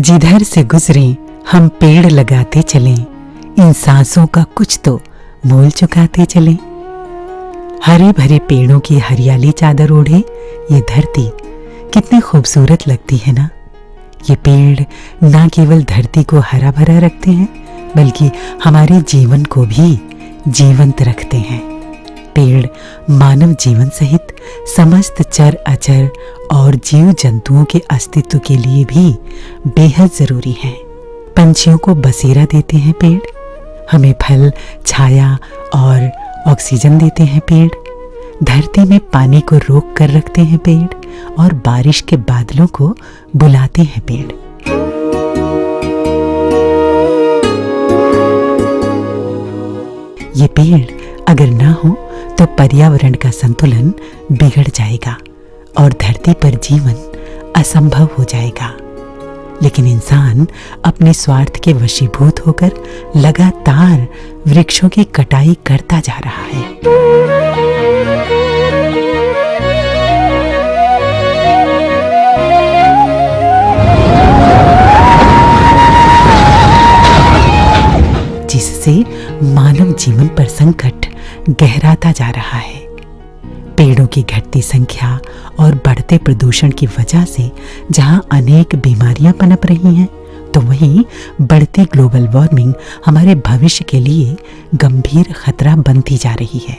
जिधर से गुजरे हम पेड़ लगाते चलें, इन सांसों का कुछ तो मोल चुकाते चलें। हरे भरे पेड़ों की हरियाली चादर ओढ़े ये धरती कितनी खूबसूरत लगती है ना। ये पेड़ ना केवल धरती को हरा भरा रखते हैं बल्कि हमारे जीवन को भी जीवंत रखते हैं। पेड़ मानव जीवन सहित समस्त चर अचर और जीव जंतुओं के अस्तित्व के लिए भी बेहद जरूरी हैं। पंछियों को बसेरा देते हैं पेड़, हमें फल, छाया और ऑक्सीजन देते हैं पेड़। धरती में पानी को रोक कर रखते हैं पेड़ और बारिश के बादलों को बुलाते हैं पेड़। ये पेड़ अगर ना हो तो पर्यावरण का संतुलन बिगड़ जाएगा और धरती पर जीवन असंभव हो जाएगा। लेकिन इंसान अपने स्वार्थ के वशीभूत होकर लगातार वृक्षों की कटाई करता जा रहा है। जिससे मानव जीवन पर संकट गहराता जा रहा है। पेड़ों की घटती संख्या और बढ़ते प्रदूषण की वजह से जहां अनेक बीमारियां पनप रही हैं, तो वहीं बढ़ती ग्लोबल वार्मिंग हमारे भविष्य के लिए गंभीर खतरा बनती जा रही है।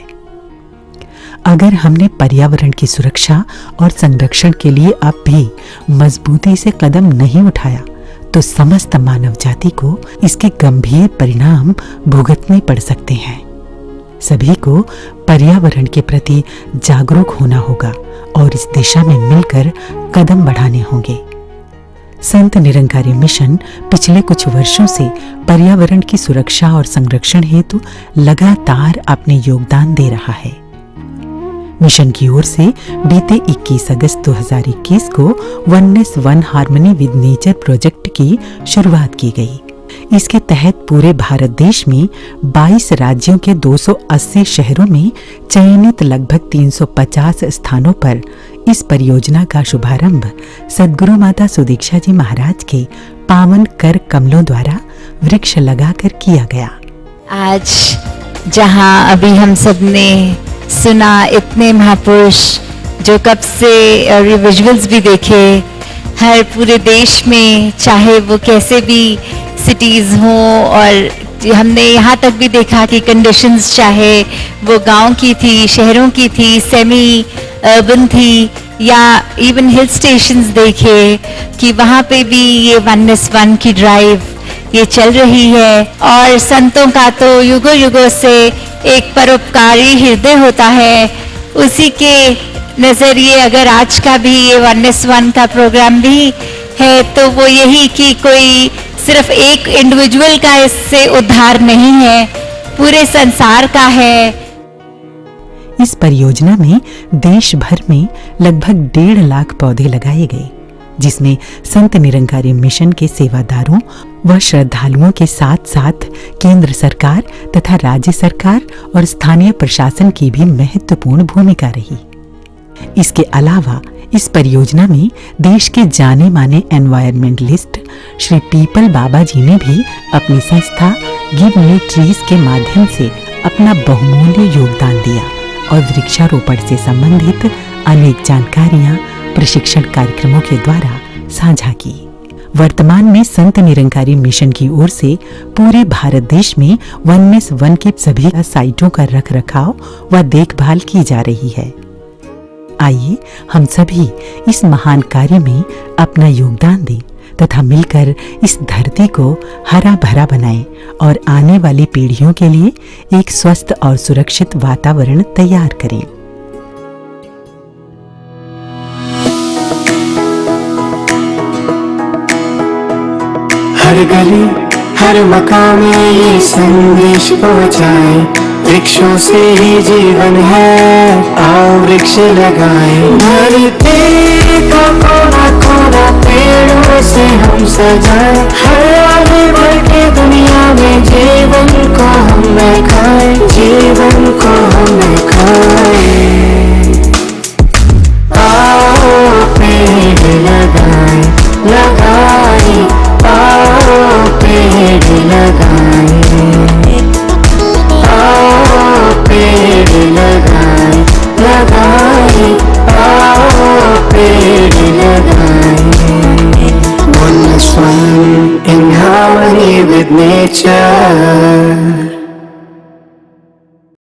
अगर हमने पर्यावरण की सुरक्षा और संरक्षण के लिए अब भी मजबूती से कदम नहीं उठाया तो समस्त मानव जाति को इसके गंभीर परिणाम भुगतने पड़ सकते हैं। सभी को पर्यावरण के प्रति जागरूक होना होगा और इस दिशा में मिलकर कदम बढ़ाने होंगे। संत निरंकारी मिशन पिछले कुछ वर्षों से पर्यावरण की सुरक्षा और संरक्षण हेतु लगातार अपने योगदान दे रहा है। मिशन की ओर से बीते 21 अगस्त 2021 को oneness one harmony with nature project की शुरुआत की गई। इसके तहत पूरे भारत देश में 22 राज्यों के 280 शहरों में चयनित लगभग 350 स्थानों पर इस परियोजना का शुभारंभ सद्गुरु माता सुदीक्षा जी महाराज के पावन कर कमलों द्वारा वृक्ष लगाकर किया गया। आज जहां अभी हम सब ने सुना, इतने महापुरुष जो कब से विजुअल्स भी देखे, हर पूरे देश में चाहे वो कैसे भी सिटीज़ हों, और हमने यहाँ तक भी देखा कि कंडीशंस चाहे वो गांव की थी, शहरों की थी, सेमी अर्बन थी या इवन हिल स्टेशंस देखे कि वहाँ पे भी ये वननेस वन की ड्राइव ये चल रही है। और संतों का तो युगों युगों से एक परोपकारी हृदय होता है, उसी के नजरिए अगर आज का भी ये वननेस वन का प्रोग्राम भी है तो वो यही कि कोई सिर्फ एक इंडिविजुअल का इससे उद्धार नहीं है, पूरे संसार का है। इस परियोजना में देश भर में लगभग 1.5 लाख पौधे लगाए गए, जिसमें संत निरंकारी मिशन के सेवादारों व श्रद्धालुओं के साथ साथ केंद्र सरकार तथा राज्य सरकार और स्थानीय प्रशासन की भी महत्वपूर्ण भूमिका रही। इसके अलावा इस परियोजना में देश के जाने माने एनवायरमेंटलिस्ट श्री पीपल बाबा जी ने भी अपनी संस्था गिव मी ट्रीज के माध्यम से अपना बहुमूल्य योगदान दिया और वृक्षारोपण से संबंधित अनेक जानकारियां प्रशिक्षण कार्यक्रमों के द्वारा साझा की। वर्तमान में संत निरंकारी मिशन की ओर से पूरे भारत देश में वननेस वन की सभी साइटों का रखरखाव व देखभाल की जा रही है। आइए हम सभी इस महान कार्य में अपना योगदान दें तथा मिलकर इस धरती को हरा भरा बनाएं और आने वाली पीढ़ियों के लिए एक स्वस्थ और सुरक्षित वातावरण तैयार करें। हर गली हर मकान में ये संदेश पहुंचाए, वृक्षों से ही जीवन है, आओ वृक्ष लगाएं। धरती का कोना कोना पेड़ों से हम सजाएं, हरियाली भर के दुनिया में जीवन को हम दिखाएं, जीवन को हम दिखाएं। आओ पेड़ लगाएं, लगाएं, नेचर।